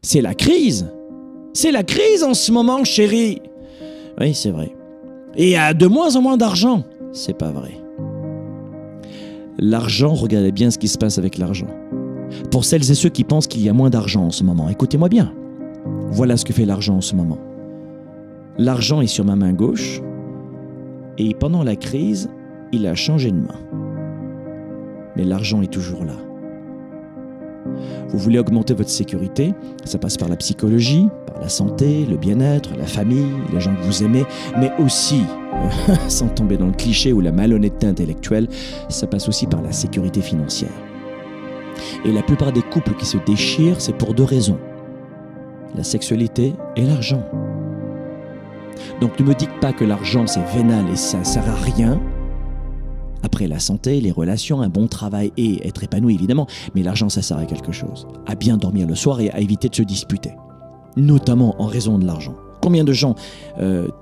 C'est la crise. C'est la crise en ce moment, chérie. Oui, c'est vrai. Et il y a de moins en moins d'argent. C'est pas vrai. L'argent, regardez bien ce qui se passe avec l'argent. Pour celles et ceux qui pensent qu'il y a moins d'argent en ce moment, écoutez-moi bien. Voilà ce que fait l'argent en ce moment. L'argent est sur ma main gauche et pendant la crise, il a changé de main. Mais l'argent est toujours là. Vous voulez augmenter votre sécurité, ça passe par la psychologie, par la santé, le bien-être, la famille, les gens que vous aimez, mais aussi, sans tomber dans le cliché ou la malhonnêteté intellectuelle, ça passe aussi par la sécurité financière. Et la plupart des couples qui se déchirent, c'est pour deux raisons. La sexualité et l'argent. Donc ne me dites pas que l'argent c'est vénal et ça ne sert à rien. Après la santé, les relations, un bon travail et être épanoui évidemment, mais l'argent ça sert à quelque chose. À bien dormir le soir et à éviter de se disputer. Notamment en raison de l'argent. Combien de gens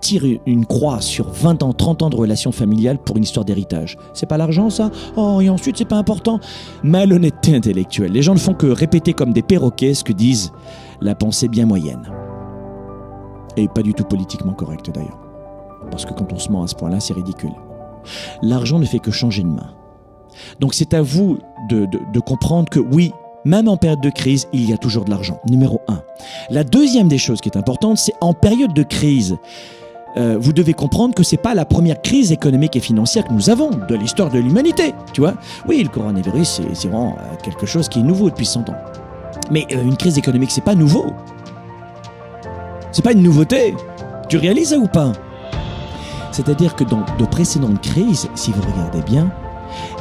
tirent une croix sur 20 ans, 30 ans de relations familiales pour une histoire d'héritage? C'est pas l'argent ça? Oh, et ensuite c'est pas important. Malhonnêteté intellectuelle. Les gens ne font que répéter comme des perroquets ce que disent la pensée bien moyenne. Et pas du tout politiquement correct d'ailleurs. Parce que quand on se ment à ce point-là, c'est ridicule. L'argent ne fait que changer de main. Donc c'est à vous de comprendre que oui, même en période de crise, il y a toujours de l'argent. Numéro 1. La deuxième des choses qui est importante, c'est en période de crise, vous devez comprendre que ce n'est pas la première crise économique et financière que nous avons de l'histoire de l'humanité. Tu vois? Oui, le coronavirus, c'est vraiment quelque chose qui est nouveau depuis 100 ans. Mais une crise économique, c'est pas nouveau. C'est pas une nouveauté. Tu réalises ça ou pas? C'est-à-dire que dans de précédentes crises, si vous regardez bien,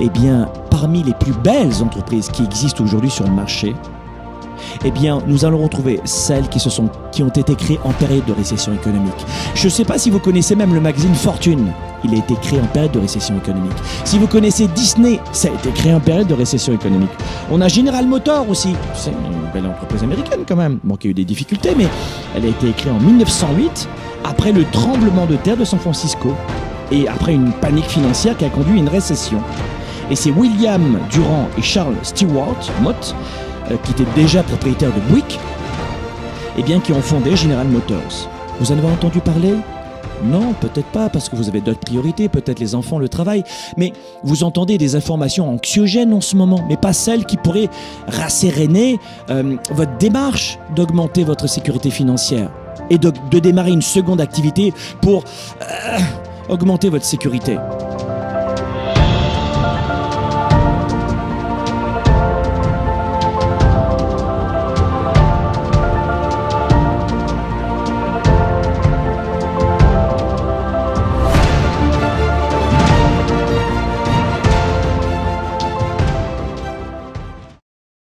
eh bien, parmi les plus belles entreprises qui existent aujourd'hui sur le marché, eh bien, nous allons retrouver celles qui ont été créées en période de récession économique. Je ne sais pas si vous connaissez même le magazine Fortune. Il a été créé en période de récession économique. Si vous connaissez Disney, ça a été créé en période de récession économique. On a General Motors aussi. C'est une belle entreprise américaine quand même. Bon, qui a eu des difficultés, mais elle a été créée en 1908, après le tremblement de terre de San Francisco, et après une panique financière qui a conduit à une récession. Et c'est William Durand et Charles Stewart Mott, qui étaient déjà propriétaires de Buick, eh bien, qui ont fondé General Motors. Vous en avez entendu parler? Non, peut-être pas, parce que vous avez d'autres priorités, peut-être les enfants, le travail, mais vous entendez des informations anxiogènes en ce moment, mais pas celles qui pourraient rasséréner votre démarche d'augmenter votre sécurité financière et de démarrer une seconde activité pour augmenter votre sécurité.